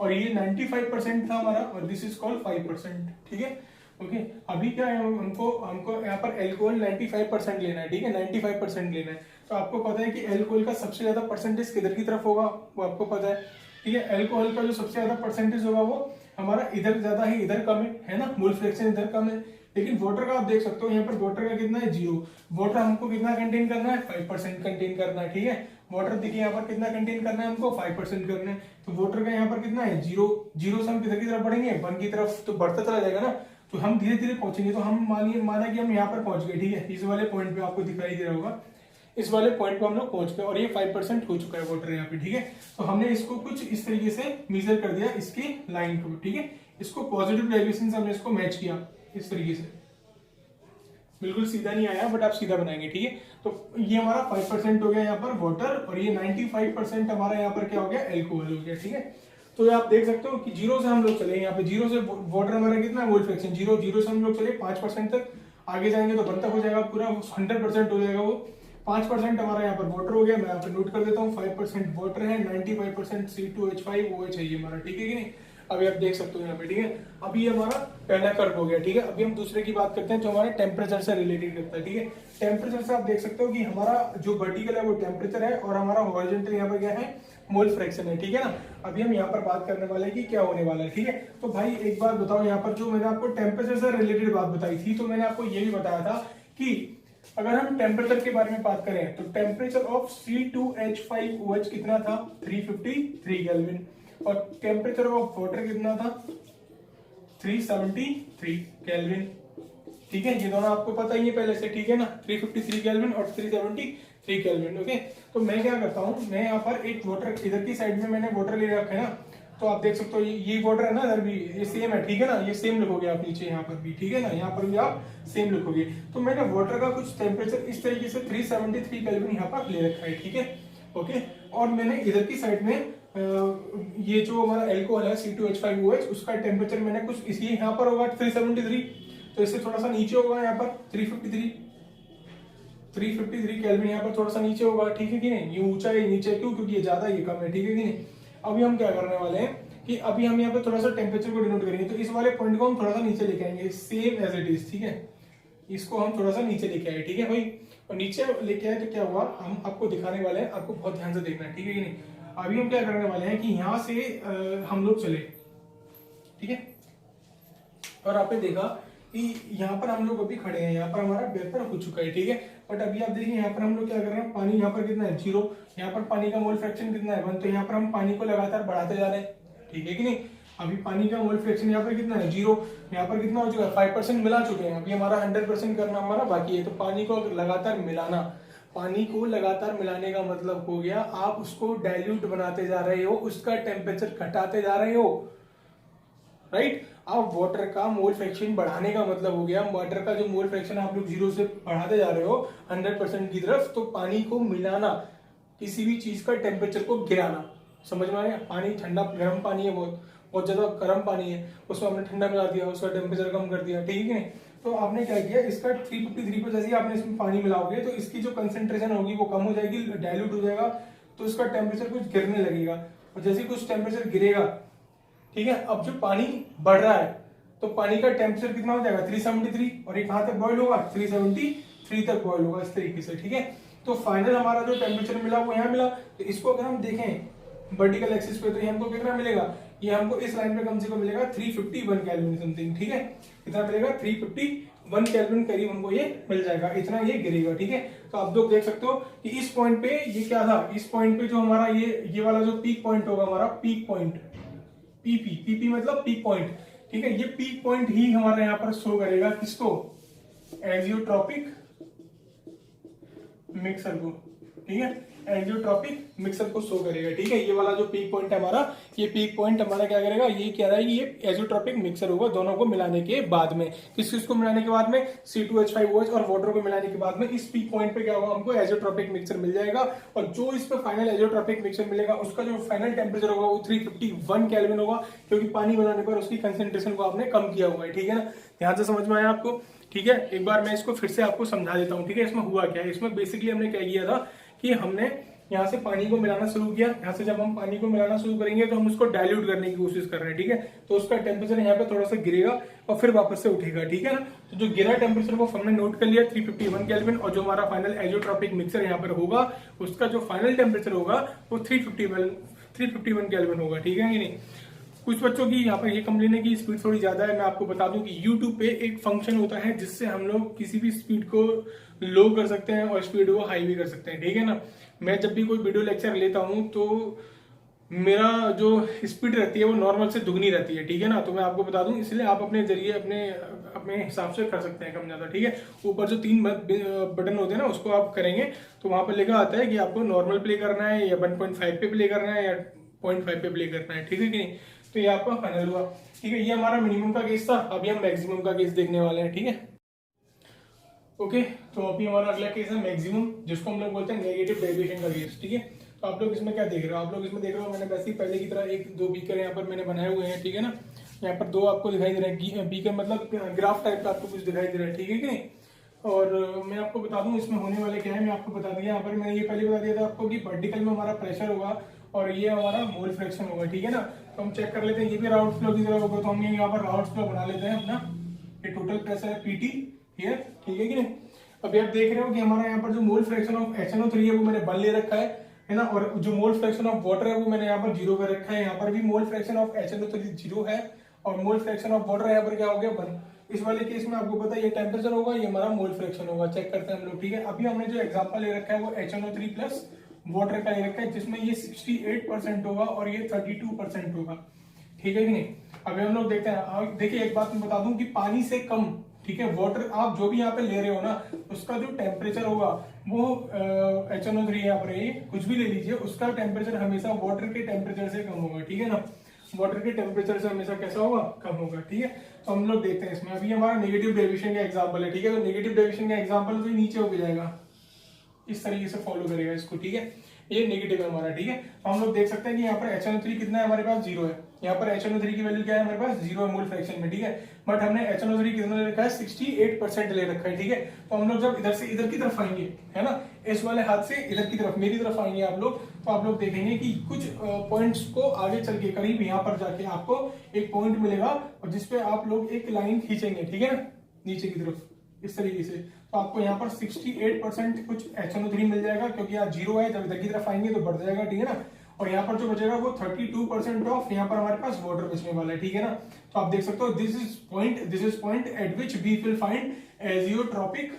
और ये 95% था हमारा, और दिस इज कॉल्ड 5%, ठीक है। ओके अभी क्या है, हमको यहाँ पर एल्कोहल 95% लेना है, ठीक है, 95% लेना है। तो आपको पता है कि एल्कोहल का सबसे ज्यादा परसेंटेज किधर की तरफ होगा वो आपको पता है, ठीक है। एल्कोहल का जो सबसे ज्यादा परसेंटेज होगा वो हमारा इधर ज्यादा है, इधर कम है ना, मोल फ्रैक्शन इधर कम है। लेकिन वाटर का आप देख सकते हो यहाँ पर वाटर का कितना है 0, वाटर हमको कितना कंटेन करना है 5% कंटेन करना है, ठीक है। वाटर देखिए यहाँ पर कितना कंटेन करना है हमको 5% करना है, तो वाटर का यहाँ पर कितना है 0, 0 से हम किधर की तरफ बढ़ेंगे 1 की तरफ, तो बढ़ता चला जाएगा ना, तो हम धीरे धीरे पहुंचेंगे। तो हम माना कि हम यहाँ पर पहुंच गए, ठीक है, इस वाले पॉइंट पे आपको दिखाई दे रहा होगा, इस वाले पॉइंट पे हम लोग पहुंच गए, और ये 5% हो चुका है वाटर यहाँ पे, ठीक है। तो हमने इसको कुछ इस तरीके से मेजर कर दिया इसकी लाइन को, ठीक है। इसको पॉजिटिव डेविएशन से हमने इसको मैच किया इस तरीके से, बिल्कुल सीधा नहीं आया बट आप सीधा बनाएंगे, ठीक है। तो ये हमारा 5% हो गया यहाँ पर वाटर, और ये 95% हमारा यहाँ पर क्या हो गया एल्कोहल हो गया, ठीक है। तो आप देख सकते हो कि 0 से हम लोग चले, यहाँ पे 0 से वाटर हमारा कितना मोल फ्रैक्शन 0, 0 से हम लोग चले 5% तक, आगे जाएंगे तो 1 तक हो जाएगा, पूरा 100% हो जाएगा वो। 5% हमारा यहाँ पर वाटर हो गया, मैं यहाँ पे नोट कर देता हूँ, 5% वाटर है, 95% C2H5OH है ये हमारा, ठीक है कि नहीं। अभी आप देख सकते हो यहाँ पे, ठीक है। अभी ये हमारा पहला कर्व हो गया, ठीक है। अभी हम दूसरे की बात करते हैं जो हमारे टेम्परेचर से रिलेटेड करता है, ठीक है। टेम्परेचर से आप देख सकते हो कि हमारा जो वर्टिकल है वो टेम्परेचर है, और हमारा हॉरिजॉन्टल यहाँ पर क्या है मोल फ्रैक्शन है, ठीक है ना। अभी हम यहाँ पर बात करने वाले हैं कि क्या होने वाला है, ठीक है। तो भाई एक बात बताओ, यहाँ पर जो मैंने आपको टेम्परेचर से रिलेटेड बात बताई थी, तो मैंने आपको ये भी बताया था कि अगर हम टेम्परेचर के बारे में बात करें तो टेम्परेचर ऑफ C2H5OH कितना था 353 केल्विन, और टेम्परेचर ऑफ वाटर कितना था 373 केल्विन, ठीक है। ये दोनों आपको पता ही है पहले से, ठीक है ना, 353 केल्विन और 373 केल्विन, ओके। तो मैं क्या करता हूँ, मैं यहाँ पर एक वाटर इधर की साइड में मैंने वाटर ले रखा है ना, तो आप देख सकते हो ये वाटर है ना, इधर भी ये सेम है, ठीक है ना, ये सेम लिखोगे आप नीचे यहाँ पर भी, ठीक है ना, यहाँ पर भी आप सेम लिखोगे। तो मैंने वाटर का कुछ टेम्परेचर इस तरीके से 373 केल्विन यहाँ पर ले रखा है, ठीक है, ओके। और मैंने इधर की साइड में ये जो हमारा एल्कोहल है C2H5OH उसका टेम्परेचर मैंने कुछ इसी यहाँ पर होगा 373, तो इससे थोड़ा सा नीचे होगा यहाँ पर 353 केल्विन यहाँ पर थोड़ा सा नीचे होगा, ठीक है कि नहीं। ये ऊंचा है नीचे क्यों, क्योंकि ये ज्यादा ये कम है, ठीक है कि नहीं। अभी हम क्या करने वाले हैं कि अभी हम यहाँ पे थोड़ा सा टेम्परेचर को डिनोट करेंगे, तो इस वाले पॉइंट को हम थोड़ा सा नीचे लेके आएंगे, सेम एज इट इज, ठीक है। इसको हम थोड़ा सा नीचे लेके आए, ठीक है भाई। और नीचे लेके आए तो क्या हुआ, हम आपको दिखाने वाले हैं, आपको बहुत ध्यान से देखना है, ठीक है कि नहीं। अभी हम क्या करने वाले हैं कि यहाँ से हम लोग चले, ठीक है, और आपने देखा कि यहाँ पर हम लोग अभी खड़े हैं, यहाँ पर हमारा वेपर हो चुका है, ठीक है। बट अभी आप देखिए यहाँ पर हम लोग क्या कर रहे हैं, पानी यहाँ पर कितना है 0, यहाँ पर पानी का मोल फ्रैक्शन कितना है 1, तो यहाँ पर हम पानी को लगातार बढ़ाते जा रहे हैं, ठीक है कि नहीं। अभी पानी का मोल फ्रैक्शन यहाँ पर कितना है 0, यहाँ पर कितना हो चुका है 5% मिला चुके हैं, अभी हमारा 100% करना हमारा बाकी है। तो पानी को लगातार मिलाना, पानी को लगातार मिलाने का मतलब हो गया आप उसको डाइल्यूट बनाते जा रहे हो, उसका टेम्परेचर घटाते जा रहे हो, राइट। अब वाटर का मोल फ्रैक्शन बढ़ाने का मतलब हो गया, वाटर का जो मोल फ्रैक्शन आप लोग 0 से बढ़ाते जा रहे हो 100% की तरफ, तो पानी को मिलाना, किसी भी चीज का टेम्परेचर को गिराना, समझ में आया। पानी ठंडा गर्म पानी है, बहुत ज्यादा गर्म पानी है, उसमें हमने ठंडा मिला दिया, उसका टेम्परेचर कम कर दिया, ठीक है नहीं। तो आपने क्या किया, इसका 353 पर जैसे ही आपने इसमें पानी मिलाओगे तो इसकी जो कंसेंट्रेशन होगी वो कम हो जाएगी, डाइल्यूट हो जाएगा, तो इसका टेम्परेचर कुछ गिरने लगेगा, और जैसे कुछ टेम्परेचर गिरेगा, ठीक है। अब जो पानी बढ़ रहा है तो पानी का टेम्परेचर कितना हो जाएगा 373, और ये कहां तक बॉइल होगा 373 तक बॉइल होगा, इस तरीके से, ठीक है। तो फाइनल हमारा जो टेम्परेचर मिला वो यहाँ मिला। तो इसको अगर हम देखें वर्टिकल एक्सिस पे तो ये हमको कितना मिलेगा, ये हमको इस लाइन पे कम से कम मिलेगा 351 केल्विन समथिंग, ठीक है। कितना मिलेगा 351 1 केल्विन करीब हमको ये मिल जाएगा, इतना ये गिरेगा। ठीक है, तो आप लोग देख सकते हो कि इस पॉइंट पे ये क्या था, इस पॉइंट पे जो हमारा ये वाला जो पीक पॉइंट होगा, हमारा पीक पॉइंट, पीपी मतलब पीक पॉइंट। ठीक है, ये पीक पॉइंट ही हमारे यहाँ पर शो करेगा किसको, एजियोट्रॉपिक मिक्सर को। ठीक है, एजियोट्रॉपिक मिक्सर को शो करेगा। ठीक है, ये वाला जो पीक पॉइंट है हमारा, ये पीक पॉइंट हमारा क्या करेगा, ये क्या रहा है, ये एजियोट्रॉपिक मिक्सर होगा दोनों को मिलाने के बाद में। किस किस को मिलाने के बाद में, C2H5OH और वाटर को मिलाने के बाद में इस पीक पॉइंट पे क्या होगा, हमको एजियोट्रॉपिक मिक्सर मिल जाएगा। और जो इस पे फाइनल एजियोट्रॉपिक मिक्सर मिलेगा उसका जो फाइनल टेम्परेचर होगा वो 351 केल्विन होगा, क्योंकि पानी बनाने पर उसकी कंसेंट्रेशन को आपने कम किया हुआ है। ठीक है ना, ध्यान से समझ में आया आपको। ठीक है, एक बार मैं इसको फिर से आपको समझा देता हूँ। ठीक है, इसमें हुआ क्या है, इसमें बेसिकली हमने क्या किया था कि हमने यहाँ से पानी को मिलाना शुरू किया। यहाँ से जब हम पानी को मिलाना शुरू करेंगे तो हम उसको डाइल्यूट करने की कोशिश कर रहे हैं। ठीक है, तो उसका टेम्परेचर यहाँ पे थोड़ा सा गिरेगा और फिर वापस से उठेगा। ठीक है ना, तो जो गिरा टेम्परेचर को हमने नोट कर लिया 351 केल्विन, और जो हमारा फाइनल एजियोट्रॉपिक मिक्सर यहाँ पर होगा उसका जो फाइनल टेम्परेचर होगा वो 351 केल्विन होगा। ठीक है कि नहीं। कुछ बच्चों की यहाँ पर ये कंप्लेन है कि स्पीड थोड़ी ज्यादा है। मैं आपको बता दूं कि YouTube पे एक फंक्शन होता है जिससे हम लोग किसी भी स्पीड को लो कर सकते हैं और स्पीड को हाई भी कर सकते हैं। ठीक है ना, मैं जब भी कोई वीडियो लेक्चर लेता हूं तो मेरा जो स्पीड रहती है वो नॉर्मल से दुगनी रहती है। ठीक है ना, तो मैं आपको बता दूं, इसलिए आप अपने जरिए अपने हिसाब से कर सकते हैं कम ज्यादा। ठीक है, ऊपर जो 3 बटन होते हैं ना उसको आप करेंगे तो वहां पर लिखा आता है कि आपको नॉर्मल प्ले करना है या 1.5 पे प्ले करना है या 0.5 पे प्ले करना है। ठीक है कि नहीं, तो ये आपका फाइनल हुआ। ठीक है, ये हमारा मिनिमम का केस था। अभी हम मैक्सिमम का केस देखने वाले हैं। ठीक है, ओके, तो अभी हमारा अगला केस है मैक्सिमम, जिसको हम लोग बोलते हैं नेगेटिव डेरिवेशन का केस। ठीक है, तो आप लोग इसमें क्या देख रहे हो, आप लोग इसमें देख रहे हो मैंने वैसे ही पहले की तरह 1-2 बीकर यहाँ पर मैंने बनाए हुए हैं। ठीक है ना, यहाँ पर 2 आपको दिखाई दे रहा है बीकर, मतलब ग्राफ टाइप का आपको कुछ दिखाई दे रहा है। ठीक है कि नहीं। और मैं आपको बता दूं इसमें होने वाले क्या है, मैं आपको बता दिया। यहाँ पर मैंने ये पहले बता दिया था आपको कि वर्टिकल में हमारा प्रेशर होगा और ये हमारा मोल फ्रैक्शन होगा। ठीक है ना, तो हम चेक कर लेते हैं, ये भी राउंड फ्लो की तरह होगा, तो हम यहाँ पर राउंड फ्लो बना लेते हैं अपना। ये टोटल प्रेशर है PT हियर। ठीक है कि नहीं। अभी आप देख रहे हो कि हमारा यहाँ पर जो मोल फ्रैक्शन ऑफ HNO3 है वो मैंने 1 ले रखा है ना, और जो मोल फ्रैक्शन ऑफ वाटर है वो मैंने यहाँ पर 0 कर रखा है। यहाँ पर भी मोल फ्रैक्शन ऑफ HNO3 0 है और मोल फ्रैक्शन ऑफ वाटर यहाँ पर क्या हो गया 1। इस वाले केस में आपको पता है ये टेम्परेचर होगा, ये हमारा मोल फ्रैक्शन होगा। चेक करते हैं हम लोग। ठीक है, अभी हमने जो एग्जांपल ले रखा है वो HNO3 प्लस वाटर का ले रखा है, जिसमें ये 68% होगा और ये 32% होगा। ठीक है कि नहीं। अभी हम लोग देखते हैं। देखिए एक बात मैं बता दूं कि पानी से कम, ठीक है, वाटर आप जो भी यहाँ पे ले रहे हो ना उसका जो टेम्परेचर होगा वो HNO3 यहाँ पर ये कुछ भी ले लीजिए, उसका टेम्परेचर हमेशा वाटर के टेम्परेचर से कम होगा। ठीक है ना, वाटर के टेम्परेचर से हमेशा कैसा होगा, कम होगा। ठीक है, तो हम लोग देखते हैं इसमें। अभी हमारा नेगेटिव डेविएशन का एग्जांपल है। ठीक है, तो नेगेटिव डेविएशन का एग्जांपल तो नीचे हो जाएगा, इस तरीके से फॉलो करेगा इसको। ठीक है, ये नेगेटिव है हमारा। ठीक है, तो हम लोग देख सकते हैं कि यहाँ पर HNO3 कितना है हमारे पास, 0 है। यहाँ पर HNO3 की वैल्यू क्या है हमारे पास, 0 है मोल फ्रैक्शन में। ठीक है, बट हमने HNO3 कितना ले रखा है, 68% ले रखा है। ठीक है, तो हम लोग जब इधर से इधर की तरफ आएंगे, है ना, इस वाले हाथ से इधर की तरफ मेरी तरफ आएंगे आप लोग, तो आप लोग देखेंगे कि कुछ पॉइंट्स को आगे चल के करीब यहाँ पर जाके आपको एक पॉइंट मिलेगा और जिसपे आप लोग एक लाइन खींचेंगे। ठीक है ना, नीचे की तरफ इस तरीके से, तो आपको यहाँ पर 68% कुछ HNO3 मिल जाएगा, क्योंकि यहाँ 0 है, जब इधर की तरफ आएंगे तो बढ़ जाएगा। ठीक है ना, और यहाँ पर जो बचेगा वो 32% ऑफ यहाँ पर हमारे पास वाटर बचने वाला है। ठीक है ना, तो आप देख सकते हो this is point at which we will find azeotropic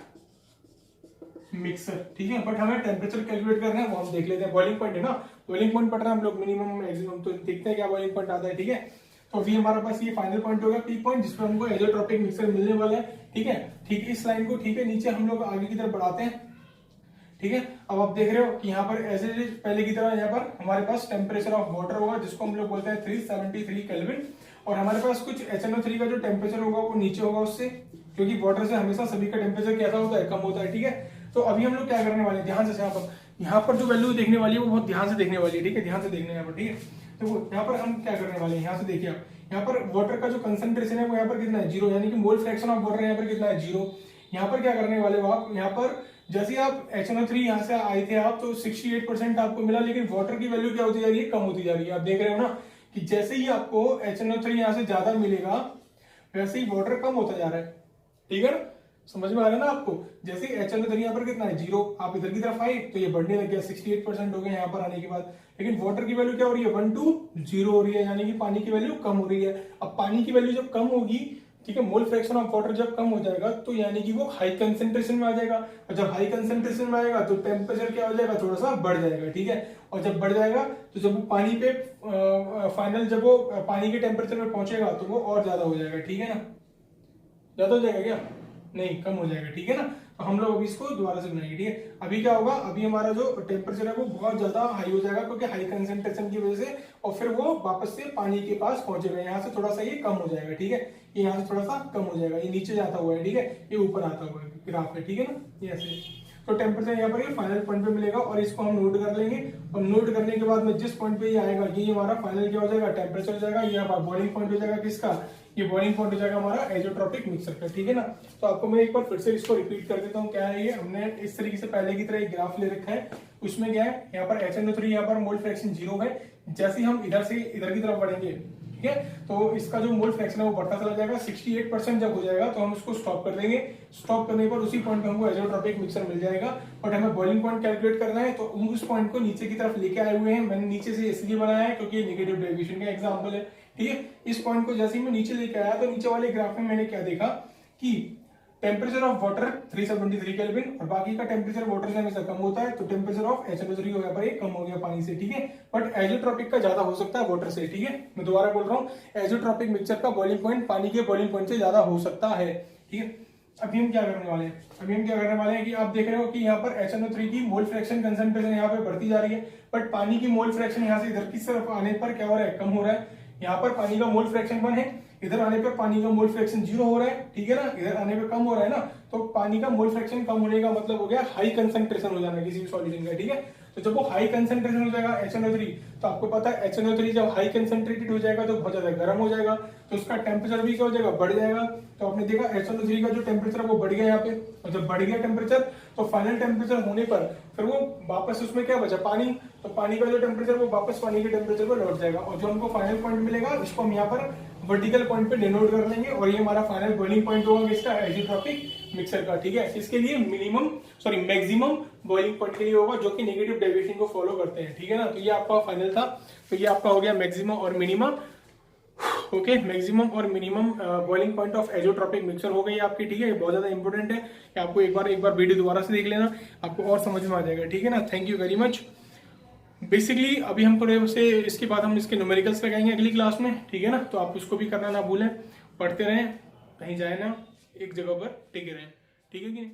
mixer. ठीक है, बट हमें टेम्परेचर कैलकुलेट करना है, वो हम देख लेते हैं। बॉइलिंग पॉइंट है ना, बॉइलिंग पॉइंट पढ़ रहे हैं हम लोग, मिनिमम मैक्सिमम, तो देखते हैं क्या बॉइलिंग पॉइंट आता है। ठीक है, तो अभी हमारे पास ये फाइनल पॉइंट होगा पी पॉइंट, जिसपे हमको एजियोट्रॉपिक मिक्सर मिलने वाला है। ठीक है, ठीक इस लाइन को, ठीक है, नीचे हम लोग आगे की तरफ बढ़ाते हैं। ठीक है, अब आप देख रहे हो कि यहाँ पर ऐसे पहले की तरह यहाँ पर हमारे पास टेम्परेचर ऑफ वाटर होगा, जिसको हम लोग बोलते हैं 373 केल्विन, और हमारे पास कुछ HNO3 का जो टेम्परेचर होगा वो नीचे होगा उससे, क्योंकि वाटर से हमेशा सभी का टेम्परेचर कैसा होता है, कम होता है। ठीक है, तो अभी हम लोग क्या करने वाले हैं, ध्यान से यहाँ पर जो वैल्यू देखने वाली है वो बहुत ध्यान से देखने वाली है। ठीक है, ध्यान से देखने यहाँ पर। ठीक है, तो यहाँ पर हम क्या करने वाले हैं, यहाँ से देखिए आप, यहाँ पर वाटर का जो कंसंट्रेशन है वो यहाँ पर कितना है, 0, यानी कि मोल फ्रैक्शन ऑफ वाटर यहाँ पर कितना है, 0। यहाँ पर क्या करने वाले हो आप, यहाँ पर जैसे आप HNO3 यहाँ से आए थे आप तो 68% आपको मिला, लेकिन वाटर की वैल्यू क्या होती जा रही है, कम होती जा रही है। आप देख रहे हो ना कि जैसे ही आपको HNO3 यहाँ से ज्यादा मिलेगा वैसे ही वाटर कम होता जा रहा है। ठीक है ना, समझ में आ रहा है ना आपको। जैसे HNO3 यहाँ पर कितना है, 0, आप इधर की तरफ आए तो ये बढ़ने लग गया, 68% हो गया यहाँ पर आने के बाद। लेकिन वाटर की वैल्यू क्या हो रही है, 1 to 0 हो रही है, यानी कि पानी की वैल्यू कम हो रही है। अब पानी की वैल्यू जब कम होगी ठीक है। मोल फ्रैक्शन ऑफ वाटर जब कम हो जाएगा तो यानी कि वो हाई कंसेंट्रेशन में आ जाएगा, और जब हाई कंसेंट्रेशन में आएगा तो टेम्परेचर क्या हो जाएगा, थोड़ा सा बढ़ जाएगा, ठीक है। और जब बढ़ जाएगा तो जब वो पानी पे फाइनल जब वो पानी के टेम्परेचर पे पहुंचेगा तो वो और ज्यादा हो जाएगा, ठीक है ना। ज्यादा हो जाएगा क्या, नहीं कम हो जाएगा, ठीक है ना। तो हम लोग अभी इसको दोबारा से बनाएंगे, ठीक है। अभी क्या होगा, अभी हमारा जो टेम्परेचर है वो बहुत ज्यादा हाई हो जाएगा क्योंकि हाई कंसेंट्रेशन की वजह से, और फिर वो वापस से पानी के पास पहुंचेगा। यहाँ से थोड़ा सा ये कम हो जाएगा, ठीक है। ये यहाँ से थोड़ा सा कम हो जाएगा, ये नीचे जाता हुआ है, ठीक है, ये ऊपर आता हुआ है ग्राफ है, ठीक है ना, ये ऐसे। तो टेम्परेचर यहाँ पर ये फाइनल पॉइंट पे मिलेगा और इसको हम नोट कर लेंगे, और नोट करने के बाद में जिस पॉइंट पे ये आएगा ये हमारा फाइनल क्या हो जाएगा, टेम्परेचर हो जाएगा। ये हमारा बॉइलिंग पॉइंट हो जाएगा, किसका, ये बॉइलिंग पॉइंट हो जाएगा हमारा एजोट्रॉपिक मिक्सर का, ठीक है ना। तो आपको मैं एक बार फिर से इसको रिपीट कर देता हूँ। क्या है ये, हमने इस तरीके से पहले की तरह एक ग्राफ ले रखा है, उसमें क्या है, यहाँ पर HNO3 यहाँ पर मोल फ्रैक्शन 0 है। जैसे हम इधर से इधर की तरफ बढ़ेंगे, ठीक है, तो इसका जो मोल फ्रैक्शन है वो बढ़ता चला जाएगा। 68% जब हो जाएगा तो हम उसको स्टॉप कर देंगे। स्टॉप करने पर उसी पॉइंट पे हमको एजोट्रॉपिक मिक्सर मिल जाएगा। और हमें बॉइलिंग पॉइंट कैलकुलेट करना है तो उस पॉइंट को नीचे की तरफ लेके आए हुए हैं। मैंने नीचे से इसलिए बनाया है क्योंकि नेगेटिव डेविएशन का एग्जांपल है, ठीक है। इस पॉइंट को जैसे ही मैं नीचे लेके आया तो नीचे वाले ग्राफ में मैंने क्या देखा कि टेम्परेचर ऑफ वाटर 373 केल्विन, और बाकी का टेम्परेचर वाटर से हमेशा कम होता है, तो टेम्परेचर ऑफ HNO3 हो गया पर ये कम हो गया पानी से, ठीक है। बट एजोट्रॉपिक का ज्यादा हो सकता है वाटर से, ठीक है। मैं दोबारा बोल रहा हूँ, एजोट्रॉपिक मिक्सचर का बॉइलिंग पॉइंट पानी के बॉइलिंग पॉइंट से ज्यादा हो सकता है, ठीक है। अभी हम क्या करने वाले हैं, अभी हम क्या करने वाले हैं कि आप देख रहे हो कि यहाँ पर HNO3 की मोल फ्रैक्शन कंसंट्रेशन यहाँ पे बढ़ती जा रही है, बट पानी की मोल फ्रैक्शन यहाँ से इधर की तरफ आने पर क्या हो रहा है, कम हो रहा है। यहाँ पर पानी का मोल फ्रैक्शन 1 है, इधर आने पे पानी का मोल फ्रैक्शन 0 हो रहा है, ठीक है ना, इधर आने पे कम हो रहा है ना। तो पानी का मोल फ्रैक्शन कम होने का मतलब हो गया हाई कंसंट्रेशन हो जाना किसी भी सॉल्यूशन का, ठीक है। तो जब वो हाई कंसंट्रेशन हो जाएगा HNO3, तो आपको पता है HNO3 जब हाई कंसंट्रेटेड हो जाएगा तो बहुत ज्यादा गर्म हो जाएगा, तो उसका टेम्परेचर भी क्या हो जाएगा, बढ़ जाएगा। तो आपने देखा HNO3 का जो टेम्परेचर है वो बढ़ गया यहाँ पे, और जब बढ़ गया टेम्परेचर तो फाइनल टेम्परेचर होने पर फिर वो वापस उसमें क्या बचा, पानी। तो पानी का जो टेम्परेचर वो वापस पानी के टेम्परेचर पर लौट जाएगा, और जो हमको फाइनल पॉइंट मिलेगा इसको हम यहाँ पर वर्टिकल पॉइंट पे डिनोट कर लेंगे, और ये हमारा फाइनल बॉइलिंग पॉइंट होगा इसका एजोट्रॉपिक मिक्सर का, ठीक है। इसके लिए मैक्सिमम बॉइलिंग पॉइंट के लिए होगा जो कि नेगेटिव डेविएशन को फॉलो करते हैं, ठीक है ना। तो ये आपका फाइनल था, तो ये आपका हो गया मैक्सिमम और मिनिमम, ओके। मैक्सिमम और minimum boiling point of azeotropic mixer हो गई आपकी, ठीक है। ये बहुत ज्यादा इंपॉर्टेंट है कि आपको एक बार वीडियो दोबारा से देख लेना, आपको और समझ में आ जाएगा, ठीक है ना। Thank you very much. Basically अभी हम थोड़े से इसके बाद हम इसके न्यूमेरिकल्स लगाएंगे अगली क्लास में, ठीक है ना। तो आप उसको भी करना ना भूलें, पढ़ते रहें, कहीं जाए ना, एक जगह पर टिके रहें, ठीक है कि नहीं।